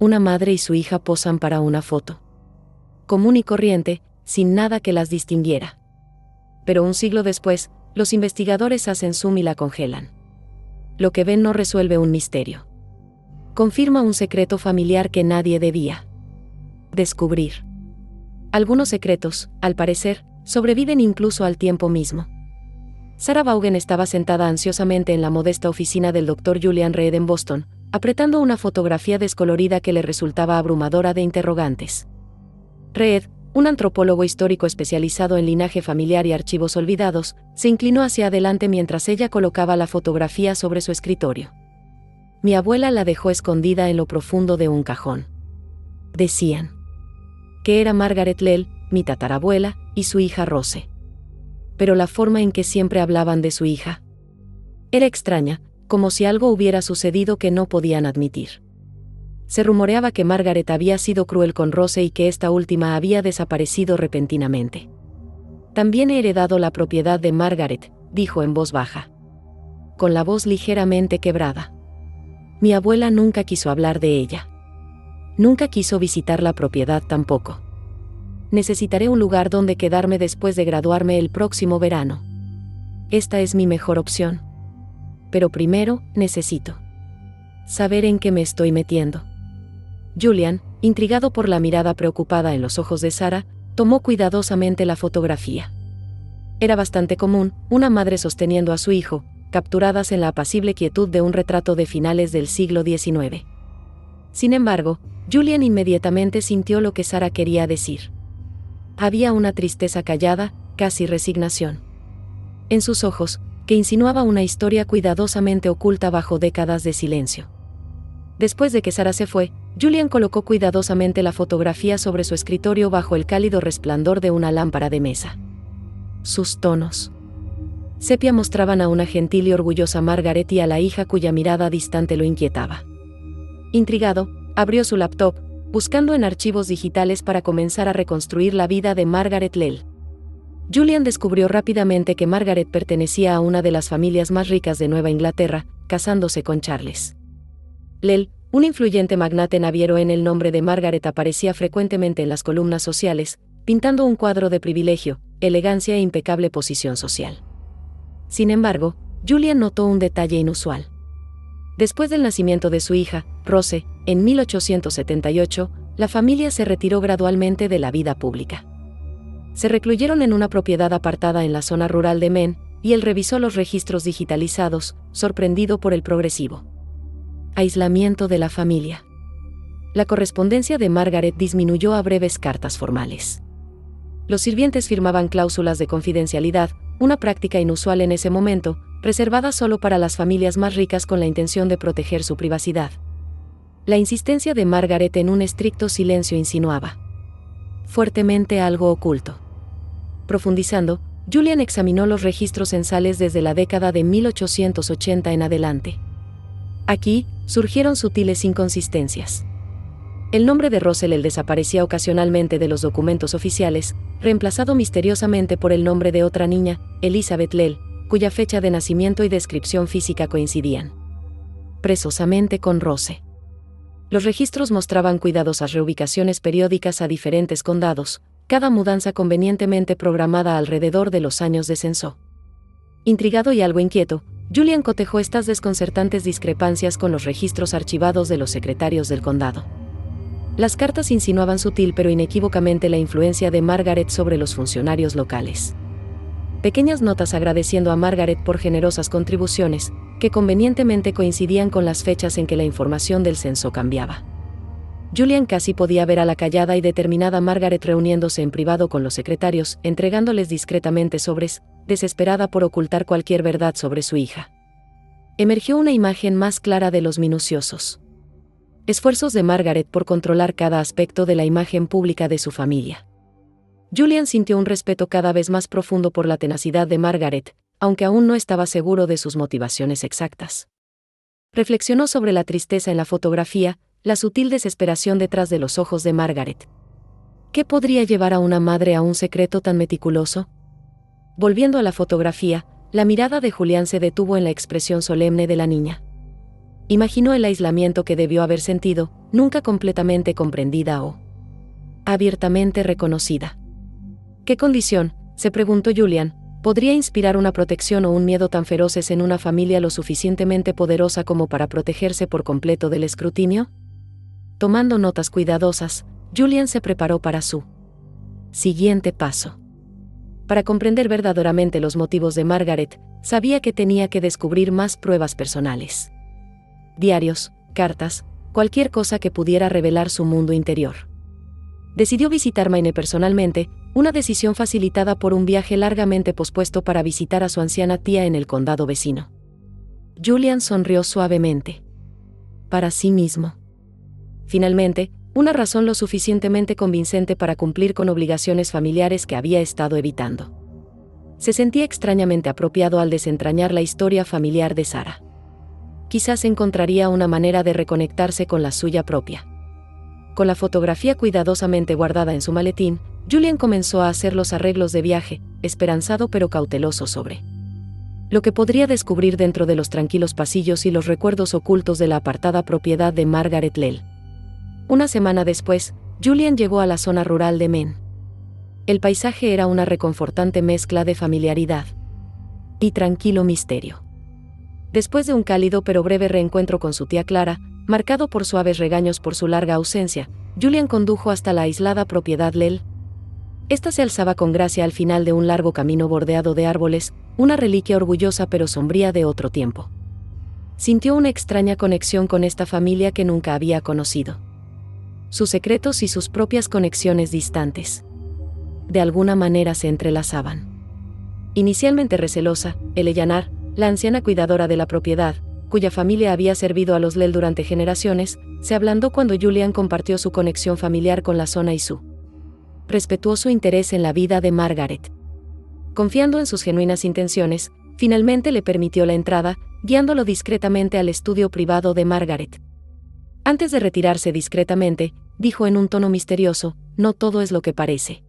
Una madre y su hija posan para una foto. Común y corriente, sin nada que las distinguiera. Pero un siglo después, los investigadores hacen zoom y la congelan. Lo que ven no resuelve un misterio. Confirma un secreto familiar que nadie debía descubrir. Algunos secretos, al parecer, sobreviven incluso al tiempo mismo. Sarah Vaughan estaba sentada ansiosamente en la modesta oficina del Dr. Julian Reed en Boston, apretando una fotografía descolorida que le resultaba abrumadora de interrogantes. Reed, un antropólogo histórico especializado en linaje familiar y archivos olvidados, se inclinó hacia adelante mientras ella colocaba la fotografía sobre su escritorio. Mi abuela la dejó escondida en lo profundo de un cajón. Decían que era Margaret Lell, mi tatarabuela, y su hija Rose. Pero la forma en que siempre hablaban de su hija era extraña, como si algo hubiera sucedido que no podían admitir. Se rumoreaba que Margaret había sido cruel con Rose y que esta última había desaparecido repentinamente. También he heredado la propiedad de Margaret, dijo en voz baja, con la voz ligeramente quebrada. Mi abuela nunca quiso hablar de ella. Nunca quiso visitar la propiedad tampoco. Necesitaré un lugar donde quedarme después de graduarme el próximo verano. Esta es mi mejor opción. Pero primero, necesito saber en qué me estoy metiendo. Julian, intrigado por la mirada preocupada en los ojos de Sarah, tomó cuidadosamente la fotografía. Era bastante común, una madre sosteniendo a su hijo, capturadas en la apacible quietud de un retrato de finales del siglo XIX. Sin embargo, Julian inmediatamente sintió lo que Sarah quería decir. Había una tristeza callada, casi resignación en sus ojos, que insinuaba una historia cuidadosamente oculta bajo décadas de silencio. Después de que Sarah se fue, Julian colocó cuidadosamente la fotografía sobre su escritorio bajo el cálido resplandor de una lámpara de mesa. Sus tonos sepia mostraban a una gentil y orgullosa Margaret y a la hija cuya mirada distante lo inquietaba. Intrigado, abrió su laptop, buscando en archivos digitales para comenzar a reconstruir la vida de Margaret Lell. Julian descubrió rápidamente que Margaret pertenecía a una de las familias más ricas de Nueva Inglaterra, casándose con Charles Lell, un influyente magnate naviero. En el nombre de Margaret aparecía frecuentemente en las columnas sociales, pintando un cuadro de privilegio, elegancia e impecable posición social. Sin embargo, Julian notó un detalle inusual. Después del nacimiento de su hija, Rose, en 1878, la familia se retiró gradualmente de la vida pública. Se recluyeron en una propiedad apartada en la zona rural de Maine, y él revisó los registros digitalizados, sorprendido por el progresivo aislamiento de la familia. La correspondencia de Margaret disminuyó a breves cartas formales. Los sirvientes firmaban cláusulas de confidencialidad, una práctica inusual en ese momento, reservada solo para las familias más ricas con la intención de proteger su privacidad. La insistencia de Margaret en un estricto silencio insinuaba fuertemente algo oculto. Profundizando, Julian examinó los registros censales desde la década de 1880 en adelante. Aquí, surgieron sutiles inconsistencias. El nombre de Rose Lell desaparecía ocasionalmente de los documentos oficiales, reemplazado misteriosamente por el nombre de otra niña, Elizabeth Lell, cuya fecha de nacimiento y descripción física coincidían precisamente con Rose. Los registros mostraban cuidadosas reubicaciones periódicas a diferentes condados, cada mudanza convenientemente programada alrededor de los años de censo. Intrigado y algo inquieto, Julian cotejó estas desconcertantes discrepancias con los registros archivados de los secretarios del condado. Las cartas insinuaban sutil pero inequívocamente la influencia de Margaret sobre los funcionarios locales. Pequeñas notas agradeciendo a Margaret por generosas contribuciones, que convenientemente coincidían con las fechas en que la información del censo cambiaba. Julian casi podía ver a la callada y determinada Margaret reuniéndose en privado con los secretarios, entregándoles discretamente sobres, desesperada por ocultar cualquier verdad sobre su hija. Emergió una imagen más clara de los minuciosos esfuerzos de Margaret por controlar cada aspecto de la imagen pública de su familia. Julian sintió un respeto cada vez más profundo por la tenacidad de Margaret, aunque aún no estaba seguro de sus motivaciones exactas. Reflexionó sobre la tristeza en la fotografía, la sutil desesperación detrás de los ojos de Margaret. ¿Qué podría llevar a una madre a un secreto tan meticuloso? Volviendo a la fotografía, la mirada de Julian se detuvo en la expresión solemne de la niña. Imaginó el aislamiento que debió haber sentido, nunca completamente comprendida o abiertamente reconocida. ¿Qué condición, se preguntó Julian, podría inspirar una protección o un miedo tan feroces en una familia lo suficientemente poderosa como para protegerse por completo del escrutinio? Tomando notas cuidadosas, Julian se preparó para su siguiente paso. Para comprender verdaderamente los motivos de Margaret, sabía que tenía que descubrir más pruebas personales. Diarios, cartas, cualquier cosa que pudiera revelar su mundo interior. Decidió visitar Maine personalmente, una decisión facilitada por un viaje largamente pospuesto para visitar a su anciana tía en el condado vecino. Julian sonrió suavemente. Para sí mismo. Finalmente, una razón lo suficientemente convincente para cumplir con obligaciones familiares que había estado evitando. Se sentía extrañamente apropiado al desentrañar la historia familiar de Sarah. Quizás encontraría una manera de reconectarse con la suya propia. Con la fotografía cuidadosamente guardada en su maletín, Julian comenzó a hacer los arreglos de viaje, esperanzado pero cauteloso sobre lo que podría descubrir dentro de los tranquilos pasillos y los recuerdos ocultos de la apartada propiedad de Margaret Lell. Una semana después, Julian llegó a la zona rural de Maine. El paisaje era una reconfortante mezcla de familiaridad y tranquilo misterio. Después de un cálido pero breve reencuentro con su tía Clara, marcado por suaves regaños por su larga ausencia, Julian condujo hasta la aislada propiedad Lell. Esta se alzaba con gracia al final de un largo camino bordeado de árboles, una reliquia orgullosa pero sombría de otro tiempo. Sintió una extraña conexión con esta familia que nunca había conocido. Sus secretos y sus propias conexiones distantes. De alguna manera se entrelazaban. Inicialmente recelosa, Eleanor, la anciana cuidadora de la propiedad, cuya familia había servido a los Lell durante generaciones, se ablandó cuando Julian compartió su conexión familiar con la zona y su respetuoso interés en la vida de Margaret. Confiando en sus genuinas intenciones, finalmente le permitió la entrada, guiándolo discretamente al estudio privado de Margaret. Antes de retirarse discretamente, dijo en un tono misterioso, «No todo es lo que parece».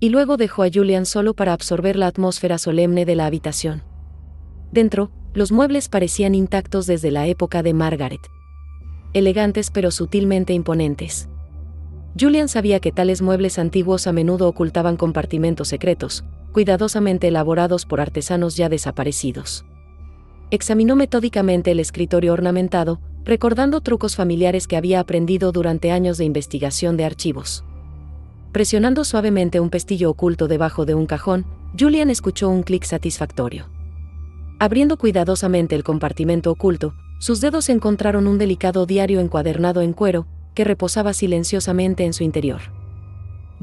Y luego dejó a Julian solo para absorber la atmósfera solemne de la habitación. Dentro, los muebles parecían intactos desde la época de Margaret. Elegantes pero sutilmente imponentes. Julian sabía que tales muebles antiguos a menudo ocultaban compartimentos secretos, cuidadosamente elaborados por artesanos ya desaparecidos. Examinó metódicamente el escritorio ornamentado, recordando trucos familiares que había aprendido durante años de investigación de archivos. Presionando suavemente un pestillo oculto debajo de un cajón, Julian escuchó un clic satisfactorio. Abriendo cuidadosamente el compartimento oculto, sus dedos encontraron un delicado diario encuadernado en cuero, que reposaba silenciosamente en su interior.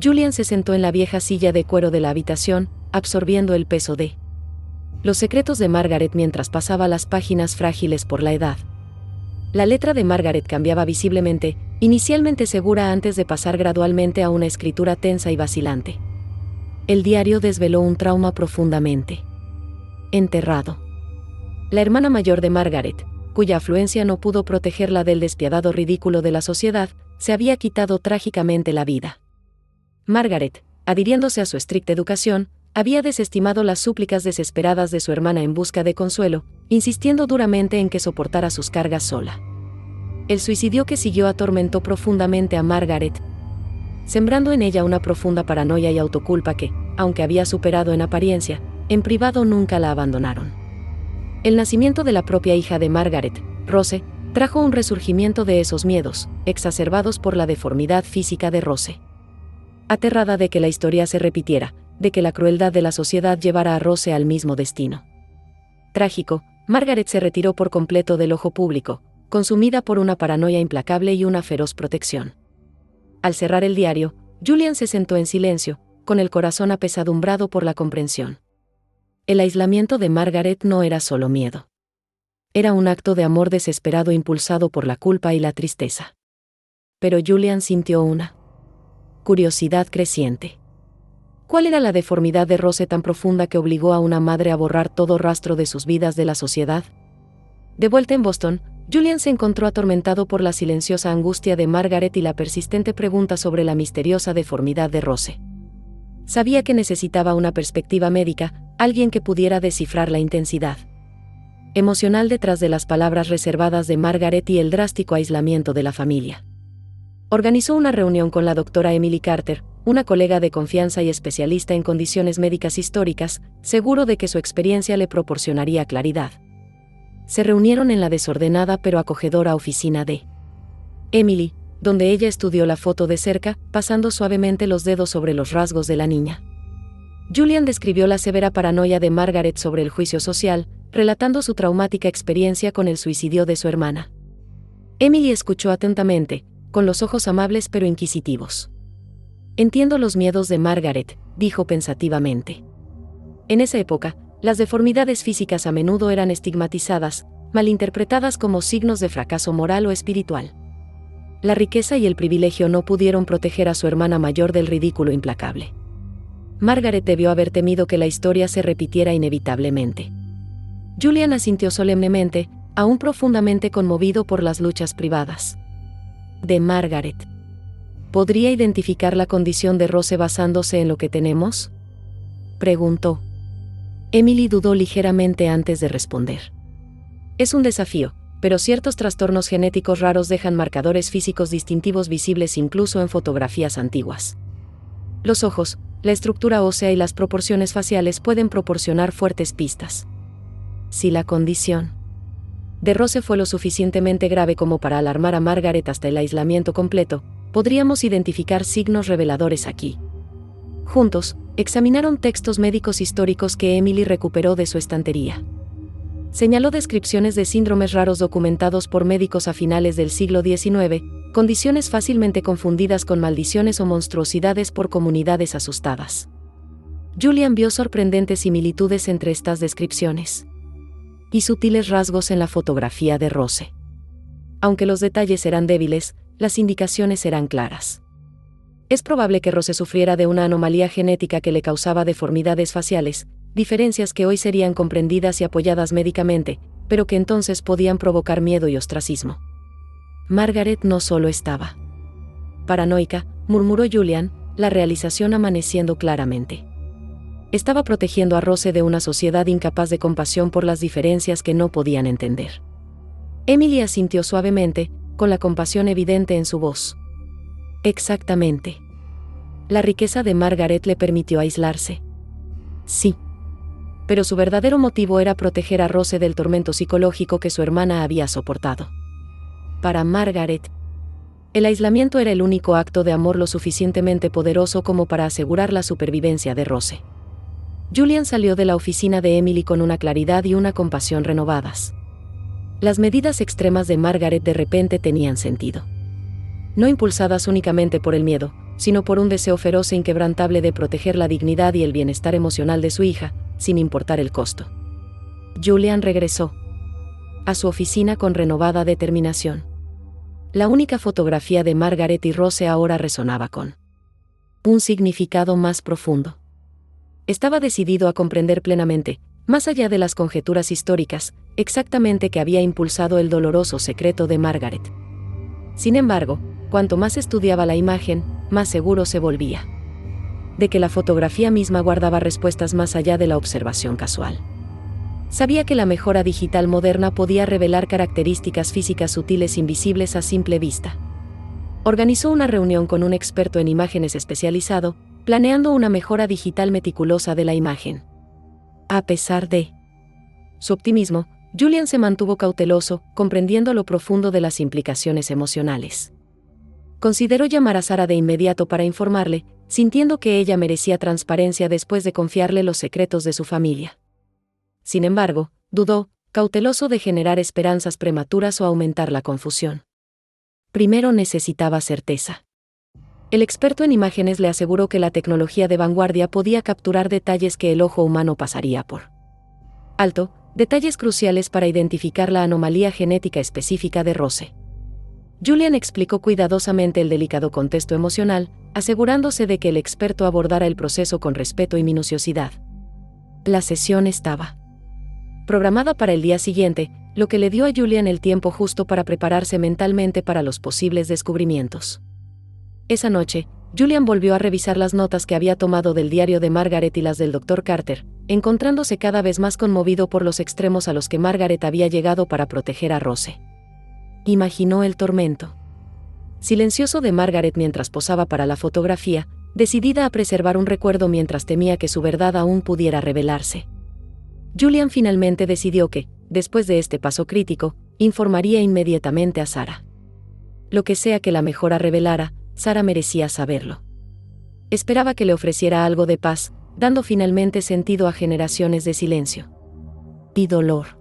Julian se sentó en la vieja silla de cuero de la habitación, absorbiendo el peso de los secretos de Margaret mientras pasaba las páginas frágiles por la edad. La letra de Margaret cambiaba visiblemente, inicialmente segura antes de pasar gradualmente a una escritura tensa y vacilante. El diario desveló un trauma profundamente enterrado. La hermana mayor de Margaret, cuya afluencia no pudo protegerla del despiadado ridículo de la sociedad, se había quitado trágicamente la vida. Margaret, adhiriéndose a su estricta educación, había desestimado las súplicas desesperadas de su hermana en busca de consuelo, insistiendo duramente en que soportara sus cargas sola. El suicidio que siguió atormentó profundamente a Margaret, sembrando en ella una profunda paranoia y autoculpa que, aunque había superado en apariencia, en privado nunca la abandonaron. El nacimiento de la propia hija de Margaret, Rose, trajo un resurgimiento de esos miedos, exacerbados por la deformidad física de Rose. Aterrada de que la historia se repitiera, de que la crueldad de la sociedad llevara a Rose al mismo destino trágico, Margaret se retiró por completo del ojo público, consumida por una paranoia implacable y una feroz protección. Al cerrar el diario, Julian se sentó en silencio, con el corazón apesadumbrado por la comprensión. El aislamiento de Margaret no era solo miedo. Era un acto de amor desesperado impulsado por la culpa y la tristeza. Pero Julian sintió una curiosidad creciente. ¿Cuál era la deformidad de Rose tan profunda que obligó a una madre a borrar todo rastro de sus vidas de la sociedad? De vuelta en Boston, Julian se encontró atormentado por la silenciosa angustia de Margaret y la persistente pregunta sobre la misteriosa deformidad de Rose. Sabía que necesitaba una perspectiva médica, alguien que pudiera descifrar la intensidad emocional detrás de las palabras reservadas de Margaret y el drástico aislamiento de la familia. Organizó una reunión con la doctora Emily Carter, una colega de confianza y especialista en condiciones médicas históricas, seguro de que su experiencia le proporcionaría claridad. Se reunieron en la desordenada pero acogedora oficina de Emily, donde ella estudió la foto de cerca, pasando suavemente los dedos sobre los rasgos de la niña. Julian describió la severa paranoia de Margaret sobre el juicio social, relatando su traumática experiencia con el suicidio de su hermana. Emily escuchó atentamente, con los ojos amables pero inquisitivos. «Entiendo los miedos de Margaret», dijo pensativamente. En esa época, las deformidades físicas a menudo eran estigmatizadas, malinterpretadas como signos de fracaso moral o espiritual. La riqueza y el privilegio no pudieron proteger a su hermana mayor del ridículo implacable. Margaret debió haber temido que la historia se repitiera inevitablemente. Julian asintió solemnemente, aún profundamente conmovido por las luchas privadas de Margaret. ¿Podría identificar la condición de Rose basándose en lo que tenemos?, preguntó. Emily dudó ligeramente antes de responder. Es un desafío, pero ciertos trastornos genéticos raros dejan marcadores físicos distintivos visibles incluso en fotografías antiguas. Los ojos, la estructura ósea y las proporciones faciales pueden proporcionar fuertes pistas. Si la condición de Rose fue lo suficientemente grave como para alarmar a Margaret hasta el aislamiento completo, podríamos identificar signos reveladores aquí. Juntos, examinaron textos médicos históricos que Emily recuperó de su estantería. Señaló descripciones de síndromes raros documentados por médicos a finales del siglo XIX, condiciones fácilmente confundidas con maldiciones o monstruosidades por comunidades asustadas. Julian vio sorprendentes similitudes entre estas descripciones y sutiles rasgos en la fotografía de Rose. Aunque los detalles eran débiles, las indicaciones eran claras. Es probable que Rose sufriera de una anomalía genética que le causaba deformidades faciales, diferencias que hoy serían comprendidas y apoyadas médicamente, pero que entonces podían provocar miedo y ostracismo. Margaret no solo estaba paranoica, murmuró Julian, la realización amaneciendo claramente. Estaba protegiendo a Rose de una sociedad incapaz de compasión por las diferencias que no podían entender. Emily asintió suavemente, con la compasión evidente en su voz. Exactamente. La riqueza de Margaret le permitió aislarse. Sí. Pero su verdadero motivo era proteger a Rose del tormento psicológico que su hermana había soportado. Para Margaret, el aislamiento era el único acto de amor lo suficientemente poderoso como para asegurar la supervivencia de Rose. Julian salió de la oficina de Emily con una claridad y una compasión renovadas. Las medidas extremas de Margaret de repente tenían sentido. No impulsadas únicamente por el miedo, sino por un deseo feroz e inquebrantable de proteger la dignidad y el bienestar emocional de su hija, sin importar el costo. Julian regresó a su oficina con renovada determinación. La única fotografía de Margaret y Rose ahora resonaba con un significado más profundo. Estaba decidido a comprender plenamente, más allá de las conjeturas históricas, exactamente qué había impulsado el doloroso secreto de Margaret. Sin embargo, cuanto más estudiaba la imagen, más seguro se volvía de que la fotografía misma guardaba respuestas más allá de la observación casual. Sabía que la mejora digital moderna podía revelar características físicas sutiles invisibles a simple vista. Organizó una reunión con un experto en imágenes especializado, planeando una mejora digital meticulosa de la imagen. A pesar de su optimismo, Julian se mantuvo cauteloso, comprendiendo lo profundo de las implicaciones emocionales. Consideró llamar a Sara de inmediato para informarle, sintiendo que ella merecía transparencia después de confiarle los secretos de su familia. Sin embargo, dudó, cauteloso de generar esperanzas prematuras o aumentar la confusión. Primero necesitaba certeza. El experto en imágenes le aseguró que la tecnología de vanguardia podía capturar detalles que el ojo humano pasaría por alto, detalles cruciales para identificar la anomalía genética específica de Rose. Julian explicó cuidadosamente el delicado contexto emocional, asegurándose de que el experto abordara el proceso con respeto y minuciosidad. La sesión estaba programada para el día siguiente, lo que le dio a Julian el tiempo justo para prepararse mentalmente para los posibles descubrimientos. Esa noche, Julian volvió a revisar las notas que había tomado del diario de Margaret y las del Dr. Carter, encontrándose cada vez más conmovido por los extremos a los que Margaret había llegado para proteger a Rose. Imaginó el tormento silencioso de Margaret mientras posaba para la fotografía, decidida a preservar un recuerdo mientras temía que su verdad aún pudiera revelarse. Julian finalmente decidió que, después de este paso crítico, informaría inmediatamente a Sarah. Lo que sea que la mejora revelara, Sarah merecía saberlo. Esperaba que le ofreciera algo de paz, dando finalmente sentido a generaciones de silencio y dolor.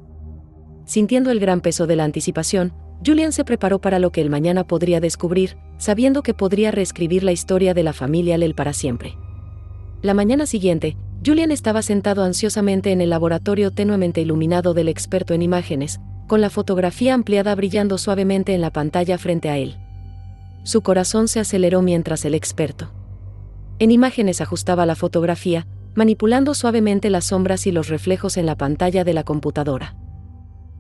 Sintiendo el gran peso de la anticipación, Julian se preparó para lo que el mañana podría descubrir, sabiendo que podría reescribir la historia de la familia Lell para siempre. La mañana siguiente, Julian estaba sentado ansiosamente en el laboratorio tenuemente iluminado del experto en imágenes, con la fotografía ampliada brillando suavemente en la pantalla frente a él. Su corazón se aceleró mientras el experto en imágenes ajustaba la fotografía, manipulando suavemente las sombras y los reflejos en la pantalla de la computadora.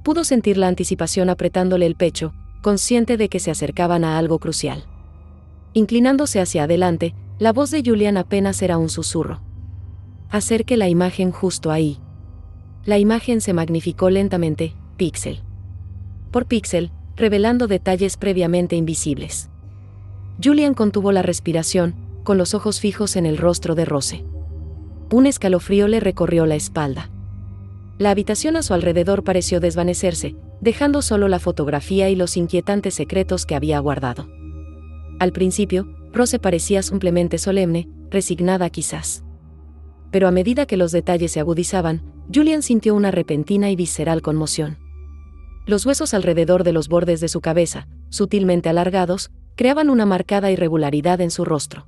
Pudo sentir la anticipación apretándole el pecho, consciente de que se acercaban a algo crucial. Inclinándose hacia adelante, la voz de Julian apenas era un susurro. Acerque la imagen justo ahí. La imagen se magnificó lentamente, píxel por píxel, revelando detalles previamente invisibles. Julian contuvo la respiración, con los ojos fijos en el rostro de Rose. Un escalofrío le recorrió la espalda. La habitación a su alrededor pareció desvanecerse, dejando solo la fotografía y los inquietantes secretos que había guardado. Al principio, Rose parecía simplemente solemne, resignada quizás. Pero a medida que los detalles se agudizaban, Julian sintió una repentina y visceral conmoción. Los huesos alrededor de los bordes de su cabeza, sutilmente alargados, creaban una marcada irregularidad en su rostro.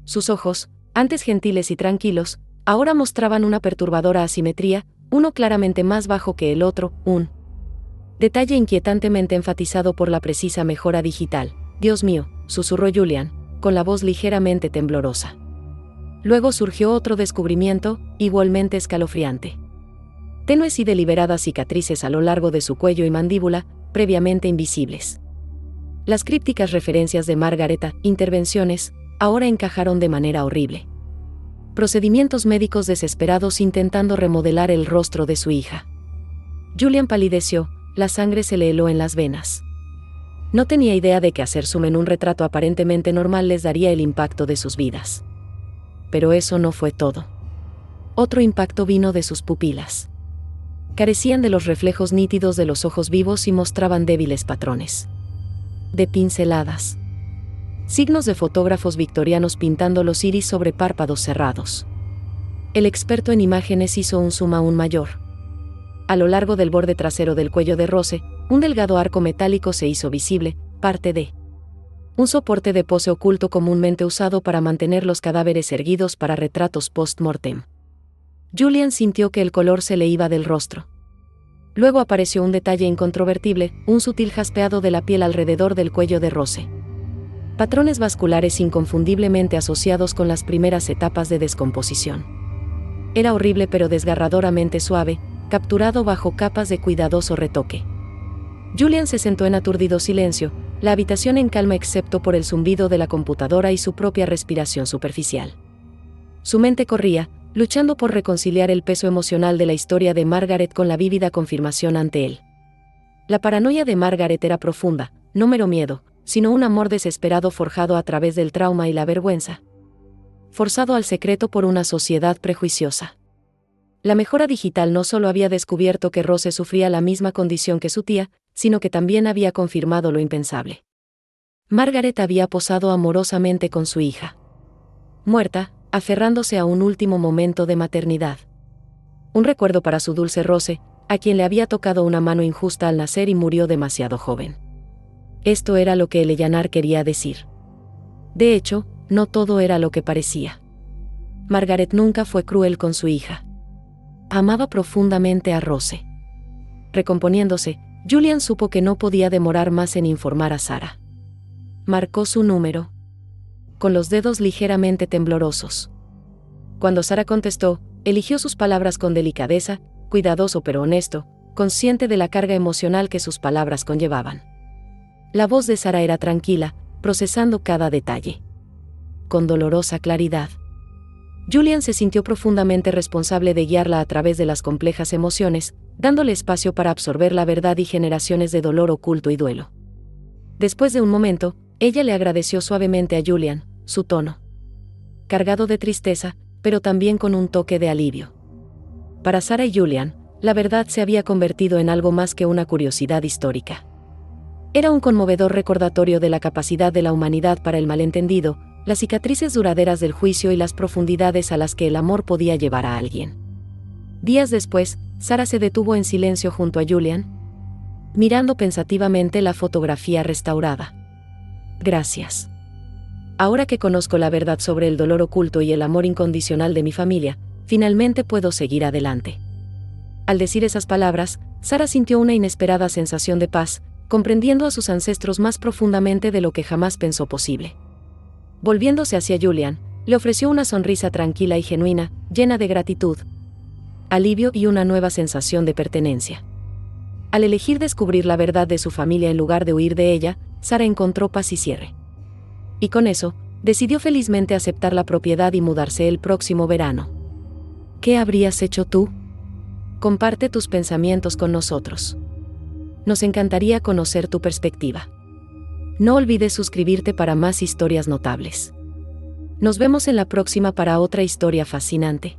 Sus ojos, antes gentiles y tranquilos, ahora mostraban una perturbadora asimetría, uno claramente más bajo que el otro, un detalle inquietantemente enfatizado por la precisa mejora digital. «Dios mío», susurró Julian, con la voz ligeramente temblorosa. Luego surgió otro descubrimiento, igualmente escalofriante. Tenues y deliberadas cicatrices a lo largo de su cuello y mandíbula, previamente invisibles. Las crípticas referencias de Margaret a intervenciones, ahora encajaron de manera horrible. Procedimientos médicos desesperados intentando remodelar el rostro de su hija. Julian palideció, la sangre se le heló en las venas. No tenía idea de que hacer zoom en un retrato aparentemente normal les daría el impacto de sus vidas. Pero eso no fue todo. Otro impacto vino de sus pupilas. Carecían de los reflejos nítidos de los ojos vivos y mostraban débiles patrones de pinceladas. Signos de fotógrafos victorianos pintando los iris sobre párpados cerrados. El experto en imágenes hizo un zoom aún mayor. A lo largo del borde trasero del cuello de Rose, un delgado arco metálico se hizo visible, parte de un soporte de pose oculto comúnmente usado para mantener los cadáveres erguidos para retratos post-mortem. Julian sintió que el color se le iba del rostro. Luego apareció un detalle incontrovertible, un sutil jaspeado de la piel alrededor del cuello de Rose. Patrones vasculares inconfundiblemente asociados con las primeras etapas de descomposición. Era horrible pero desgarradoramente suave, capturado bajo capas de cuidadoso retoque. Julian se sentó en aturdido silencio, la habitación en calma excepto por el zumbido de la computadora y su propia respiración superficial. Su mente corría, luchando por reconciliar el peso emocional de la historia de Margaret con la vívida confirmación ante él. La paranoia de Margaret era profunda, no mero miedo, sino un amor desesperado forjado a través del trauma y la vergüenza. Forzado al secreto por una sociedad prejuiciosa. La mejora digital no solo había descubierto que Rose sufría la misma condición que su tía, sino que también había confirmado lo impensable. Margaret había posado amorosamente con su hija. Muerta, aferrándose a un último momento de maternidad. Un recuerdo para su dulce Rose, a quien le había tocado una mano injusta al nacer y murió demasiado joven. Esto era lo que Eleanor quería decir. De hecho, no todo era lo que parecía. Margaret nunca fue cruel con su hija. Amaba profundamente a Rose. Recomponiéndose, Julian supo que no podía demorar más en informar a Sarah. Marcó su número, con los dedos ligeramente temblorosos. Cuando Sarah contestó, eligió sus palabras con delicadeza, cuidadoso pero honesto, consciente de la carga emocional que sus palabras conllevaban. La voz de Sarah era tranquila, procesando cada detalle. Con dolorosa claridad. Julian se sintió profundamente responsable de guiarla a través de las complejas emociones, dándole espacio para absorber la verdad y generaciones de dolor oculto y duelo. Después de un momento, ella le agradeció suavemente a Julian, su tono cargado de tristeza, pero también con un toque de alivio. Para Sarah y Julian, la verdad se había convertido en algo más que una curiosidad histórica. Era un conmovedor recordatorio de la capacidad de la humanidad para el malentendido, las cicatrices duraderas del juicio y las profundidades a las que el amor podía llevar a alguien. Días después, Sarah se detuvo en silencio junto a Julian, mirando pensativamente la fotografía restaurada. Gracias. Ahora que conozco la verdad sobre el dolor oculto y el amor incondicional de mi familia, finalmente puedo seguir adelante. Al decir esas palabras, Sarah sintió una inesperada sensación de paz, comprendiendo a sus ancestros más profundamente de lo que jamás pensó posible. Volviéndose hacia Julian, le ofreció una sonrisa tranquila y genuina, llena de gratitud, alivio y una nueva sensación de pertenencia. Al elegir descubrir la verdad de su familia en lugar de huir de ella, Sarah encontró paz y cierre. Y con eso, decidió felizmente aceptar la propiedad y mudarse el próximo verano. ¿Qué habrías hecho tú? Comparte tus pensamientos con nosotros. Nos encantaría conocer tu perspectiva. No olvides suscribirte para más historias notables. Nos vemos en la próxima para otra historia fascinante.